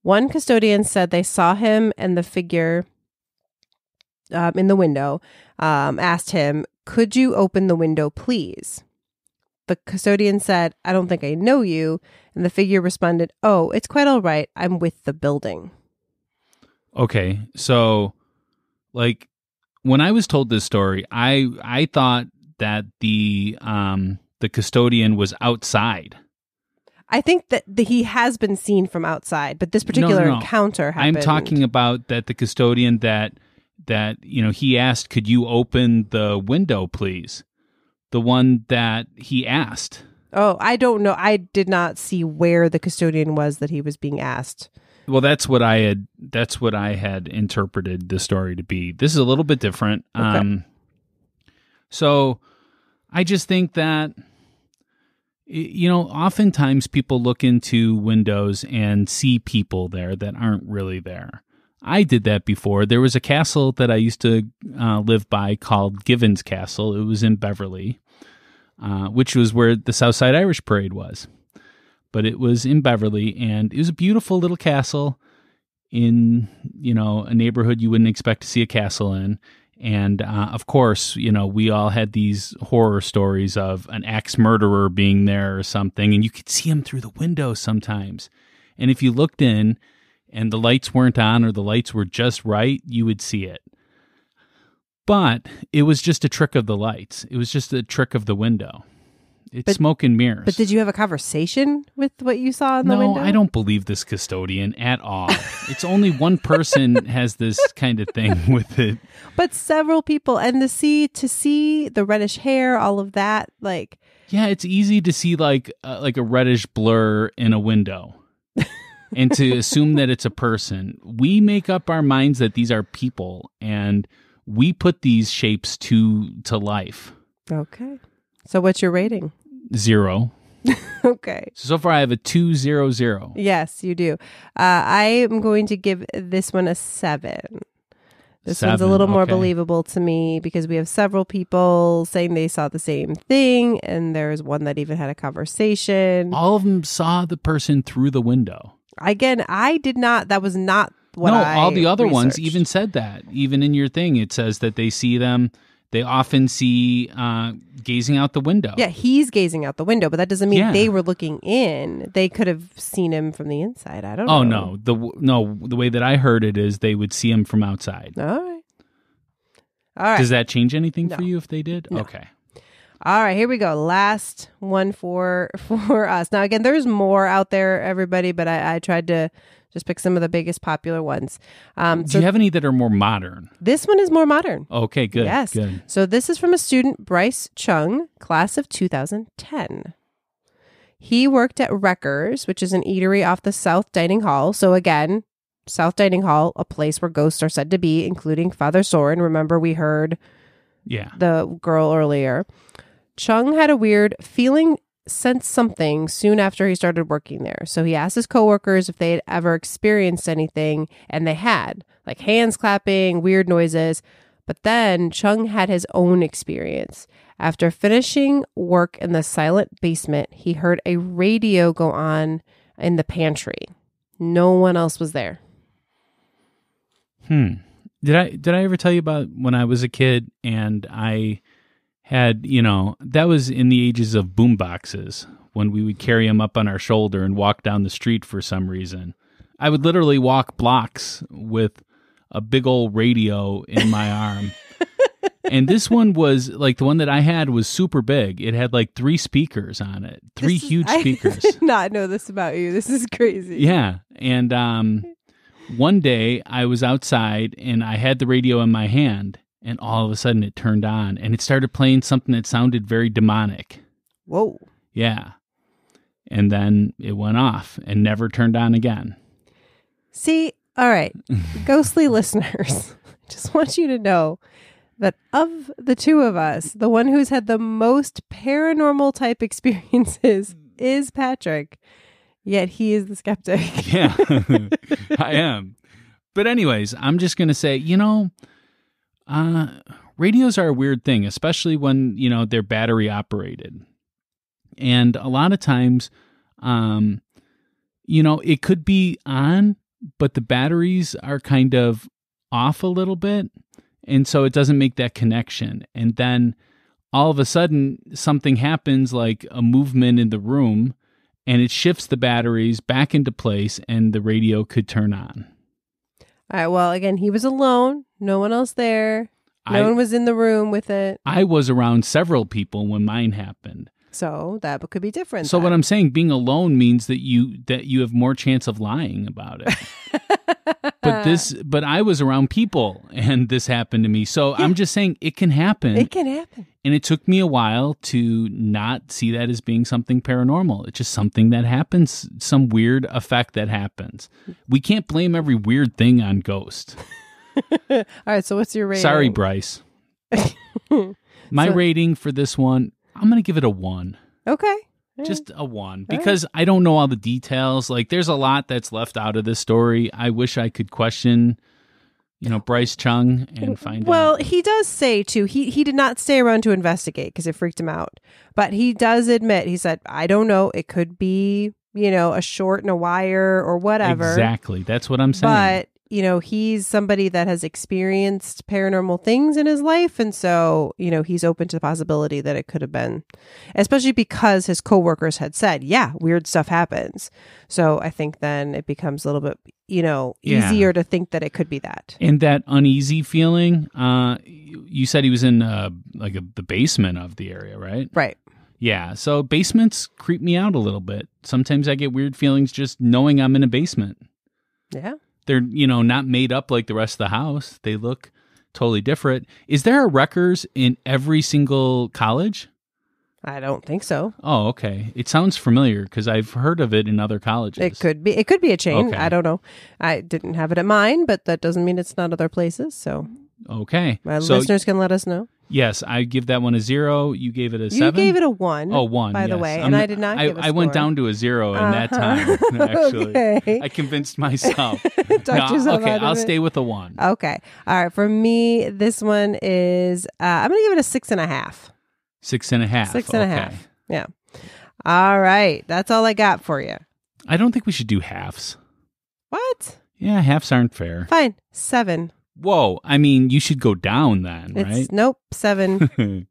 One custodian said they saw him, and the figure in the window asked him, "Could you open the window, please?" The custodian said, "I don't think I know you." And the figure responded, "Oh, it's quite all right. I'm with the building." Okay. So, like, when I was told this story, I thought that the custodian was outside. I think that he has been seen from outside, but this particular encounter happened. I'm talking about that the custodian that he asked, "Could you open the window, please?" The one that he asked. Oh, I don't know. I did not see where the custodian was that he was being asked. Well, that's what I had interpreted the story to be. This is a little bit different. Okay. So I just think that Oftentimes people look into windows and see people there that aren't really there. I did that before. There was a castle that I used to live by called Given's Castle. It was in Beverly, which was where the Southside Irish Parade was. But it was in Beverly, and it was a beautiful little castle in, a neighborhood you wouldn't expect to see a castle in. And, of course, we all had these horror stories of an axe murderer being there or something, and you could see him through the window sometimes. And if you looked in and the lights weren't on or the lights were just right, you would see it. But it was just a trick of the lights. It was just a trick of the window. It's smoke and mirrors. But did you have a conversation with what you saw in the window? No, I don't believe this custodian at all. It's only one person has this kind of thing with it. But several people, and to see the reddish hair, all of that, like... Yeah, it's easy to see like a reddish blur in a window. And to assume that it's a person. We make up our minds that these are people, and we put these shapes to life. Okay. So what's your rating? 0. Okay. So far I have a 2-0-0. Yes, you do. I am going to give this one a 7. This one's a little more believable to me because we have several people saying they saw the same thing, and there's one that even had a conversation. All of them saw the person through the window. Again, I did not. That was not what I all the other ones researched. even said that. Even in your thing, it says that they see them. They often see gazing out the window. Yeah, he's gazing out the window, but that doesn't mean they were looking in. They could have seen him from the inside. I don't know. Oh, no. The way that I heard it is they would see him from outside. All right. Does that change anything for you if they did? No. Okay. All right, here we go. Last one for us. Now, again, there's more out there, everybody, but I tried to just pick some of the biggest popular ones. Do you have any that are more modern? This one is more modern. Okay, good. Yes. Good. So this is from a student, Bryce Chung, class of 2010. He worked at Wreckers, which is an eatery off the South Dining Hall. So again, South Dining Hall, a place where ghosts are said to be, including Father Sorin. Remember, we heard the girl earlier. Chung had a weird feeling, sensed something soon after he started working there. So he asked his coworkers if they had ever experienced anything, and they had, like hands clapping, weird noises. But then Chung had his own experience. After finishing work in the silent basement, he heard a radio go on in the pantry. No one else was there. Did I ever tell you about when I was a kid and I had, that was in the ages of boom boxes when we would carry them up on our shoulder and walk down the street for some reason. I would literally walk blocks with a big old radio in my arm. And this one was like the one that I had was super big. It had like 3 speakers on it, huge speakers. I did not know this about you. This is crazy. Yeah. And one day I was outside and I had the radio in my hand. And all of a sudden it turned on and it started playing something that sounded very demonic. Whoa. Yeah. And then it went off and never turned on again. See, all right, ghostly listeners, I just want you to know that of the two of us, the one who's had the most paranormal type experiences is Patrick, yet he is the skeptic. Yeah, I am. But anyways, I'm just going to say, radios are a weird thing, especially when, they're battery operated. And a lot of times, it could be on, but the batteries are kind of off a little bit. And so it doesn't make that connection. And then all of a sudden something happens like a movement in the room and it shifts the batteries back into place and the radio could turn on. All right. Well, again, he was alone. No one else there. No one was in the room with it. I was around several people when mine happened. So that could be different. So what I'm saying, being alone means that you have more chance of lying about it. But I was around people and this happened to me. So I'm just saying it can happen. It can happen. And it took me a while to not see that as being something paranormal. It's just something that happens, some weird effect that happens. We can't blame every weird thing on ghosts. All right, so what's your rating? Sorry, Bryce. My rating for this one, I'm going to give it a 1. Okay. Just a 1, because I don't know all the details. Like, there's a lot that's left out of this story. I wish I could question, Bryce Chung and find out. Well, he does say, too, he did not stay around to investigate because it freaked him out. But he does admit, he said, I don't know. It could be, a short and a wire or whatever. Exactly. That's what I'm saying. But, he's somebody that has experienced paranormal things in his life. And so, he's open to the possibility that it could have been, especially because his coworkers had said, yeah, weird stuff happens. So I think then it becomes a little bit, easier to think that it could be that. And that uneasy feeling, you said he was in the basement of the area, right? Right. Yeah. So basements creep me out a little bit. Sometimes I get weird feelings just knowing I'm in a basement. Yeah. They're, not made up like the rest of the house. They look totally different. Is there a Wreckers in every single college? I don't think so. Oh, okay. It sounds familiar because I've heard of it in other colleges. It could be. It could be a chain. Okay. I don't know. I didn't have it at mine, but that doesn't mean it's not other places. So, okay. My So, listeners can let us know. yes, I give that one a 0. You gave it a 7? You gave it a 1. Oh, 1, by the yes. way, and I did not give a I went score. down to a 0 in that time, actually. Okay. I convinced myself. Talked yourself okay, out of I'll it. stay with a 1. Okay. All right. For me, this one is, I'm going to give it a 6.5. 6.5. 6.5. Okay. Yeah. All right. That's all I got for you. I don't think we should do halves. What? Yeah, halves aren't fair. Fine. 7. Whoa, I mean, you should go down then, right? Nope. 7.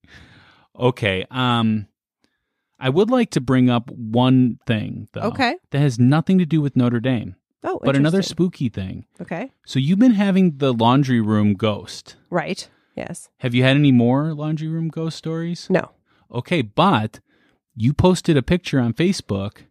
Okay. I would like to bring up one thing, though. Okay. That has nothing to do with Notre Dame, Oh, but another interesting. spooky thing. Okay. So you've been having the laundry room ghost. Right. Yes. Have you had any more laundry room ghost stories? No. Okay, but you posted a picture on Facebook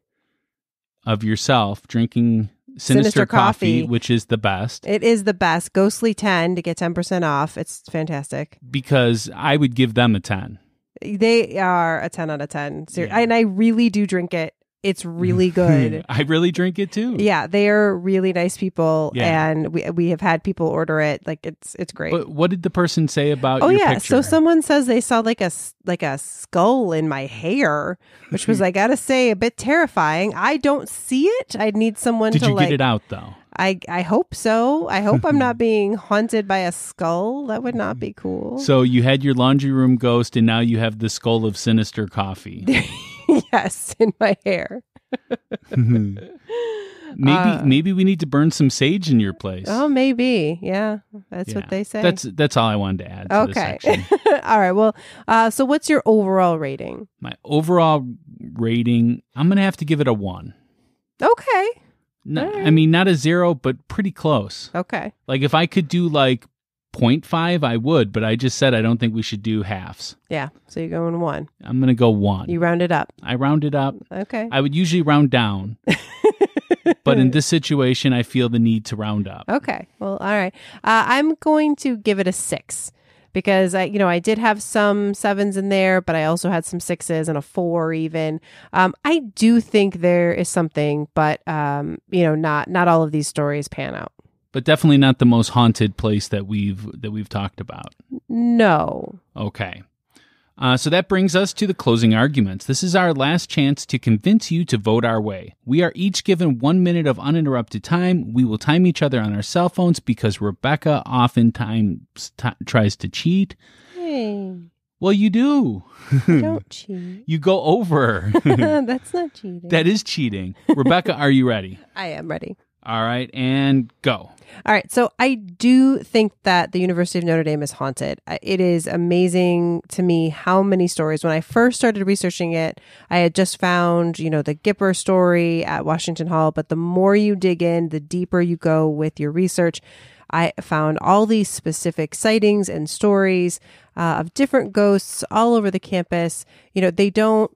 of yourself drinking Sinister coffee, which is the best. It is the best. Ghostly 10 to get 10% off. It's fantastic. Because I would give them a 10. They are a 10 out of 10. Yeah. And I really do drink it. It's really good. I really drink it too. Yeah, they are really nice people, Yeah. and we have had people order it. Like it's great. But what did the person say about Oh your yeah, picture? so someone says they saw like a skull in my hair, which was I gotta say a bit terrifying. I don't see it. I need someone Did to you get it out though? I hope so. I hope I'm not being haunted by a skull. That would not be cool. So you had your laundry room ghost, and now you have the skull of Sinister coffee. Yes, in my hair. Maybe we need to burn some sage in your place. Oh, maybe. Yeah, that's Yeah. what they say. That's all I wanted to add to this okay. section. All right. Well, so what's your overall rating? My overall rating, I'm going to have to give it a 1. Okay. I mean, not a 0, but pretty close. Okay. Like if I could do like 0.5, I would, but I just said I don't think we should do halves. Yeah. So you're going 1. I'm going to go 1. You round it up. I round it up. Okay. I would usually round down. But in this situation, I feel the need to round up. Okay. Well, all right. I'm going to give it a 6 because I did have some 7s in there, but I also had some 6s and a 4 even. I do think there is something, but not all of these stories pan out. But definitely not the most haunted place that we've talked about. No. Okay. So that brings us to the closing arguments. This is our last chance to convince you to vote our way. We are each given 1 minute of uninterrupted time. We will time each other on our cell phones because Rebecca oftentimes tries to cheat. Hey, Well, you do. I don't cheat. You go over. That's not cheating. That is cheating. Rebecca, are you ready? I am ready. All right, and go. All right. So I do think that the University of Notre Dame is haunted. It is amazing to me how many stories. When I first started researching it, I had just found, the Gipper story at Washington Hall. But the more you dig in, the deeper you go with your research. I found all these specific sightings and stories of different ghosts all over the campus. They don't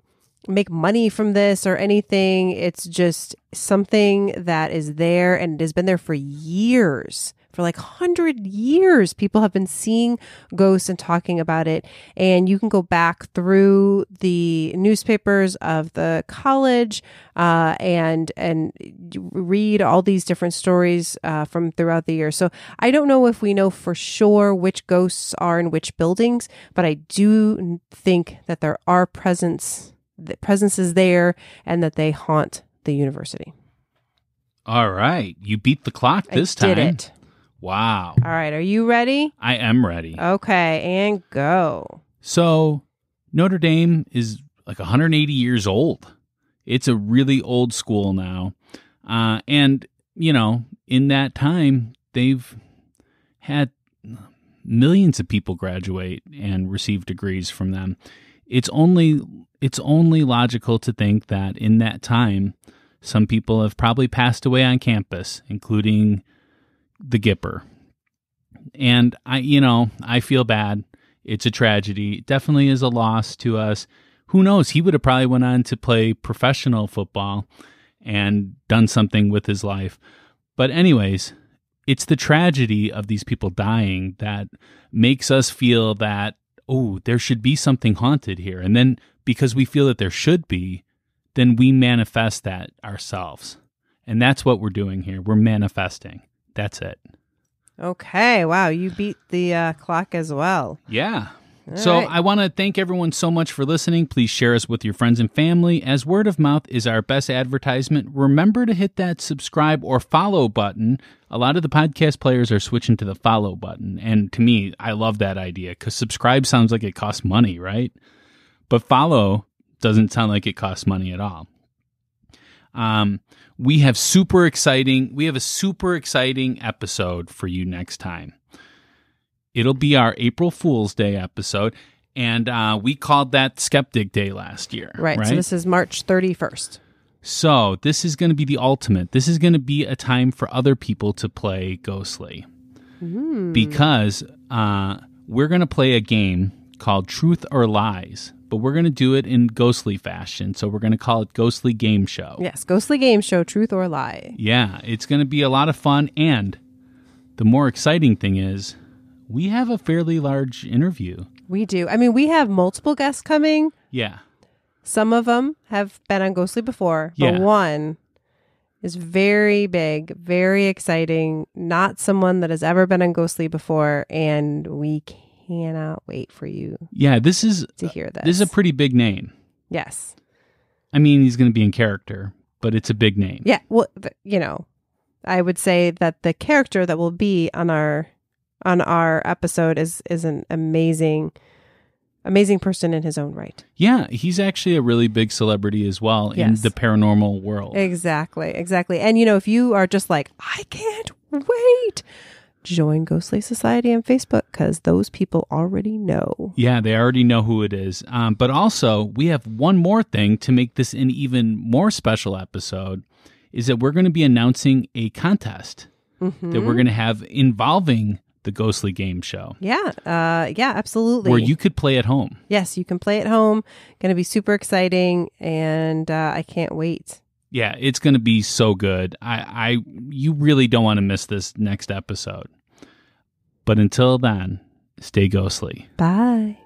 make money from this or anything. It's just something that is there, and it has been there for years. For like 100 years, people have been seeing ghosts and talking about it. And you can go back through the newspapers of the college and read all these different stories from throughout the year. So I don't know if we know for sure which ghosts are in which buildings, but I do think that there are presence the presence is there and that they haunt the university. All right. You beat the clock this I did time. it. Wow. All right. Are you ready? I am ready. Okay. And go. So Notre Dame is like 180 years old. It's a really old school now. And, you know, in that time, they've had millions of people graduate and receive degrees from them. It's only logical to think that in that time, some people have probably passed away on campus, including the Gipper. And I feel bad. It's a tragedy. It definitely is a loss to us. Who knows? He would have probably went on to play professional football and done something with his life. But anyways, it's the tragedy of these people dying that makes us feel that, oh, there should be something haunted here. And then because we feel that there should be, then we manifest that ourselves. And that's what we're doing here. We're manifesting. That's it. Okay. Wow. You beat the clock as well. Yeah. All So right. I want to thank everyone so much for listening. Please share us with your friends and family, as word of mouth is our best advertisement. Remember to hit that subscribe or follow button. A lot of the podcast players are switching to the follow button. And to me, I love that idea because subscribe sounds like it costs money, right? But follow doesn't sound like it costs money at all. We have a super exciting episode for you next time. It'll be our April Fool's Day episode, and we called that Skeptic Day last year. Right. So this is March 31st. So this is going to be the ultimate. This is going to be a time for other people to play Ghostly. Because we're going to play a game called Truth or Lies, but we're going to do it in ghostly fashion. So we're going to call it Ghostly Game Show. Yes. Ghostly Game Show, Truth or Lie. Yeah, it's going to be a lot of fun. And the more exciting thing is we have a fairly large interview. We do. I mean, we have multiple guests coming. Yeah. Some of them have been on Ghostly before, but Yeah. one is very big, very exciting, not someone that has ever been on Ghostly before, and we cannot wait for you Yeah, this is to hear this. This is a pretty big name. Yes. I mean, he's going to be in character, but it's a big name. Yeah. Well, I would say that the character that will be on our episode is an amazing person in his own right. Yeah, he's actually a really big celebrity as well in Yes. the paranormal world. Exactly. And, if you are just like, I can't wait, join Ghostly Society on Facebook because those people already know. Yeah, they already know who it is. But also, we have one more thing to make this an even more special episode, is that we're going to be announcing a contest that we're going to have involving the Ghostly Game Show. Yeah. Absolutely. Where you could play at home. Yes, you can play at home. Going to be super exciting, and I can't wait. Yeah, it's going to be so good. You really don't want to miss this next episode. But until then, stay ghostly. Bye.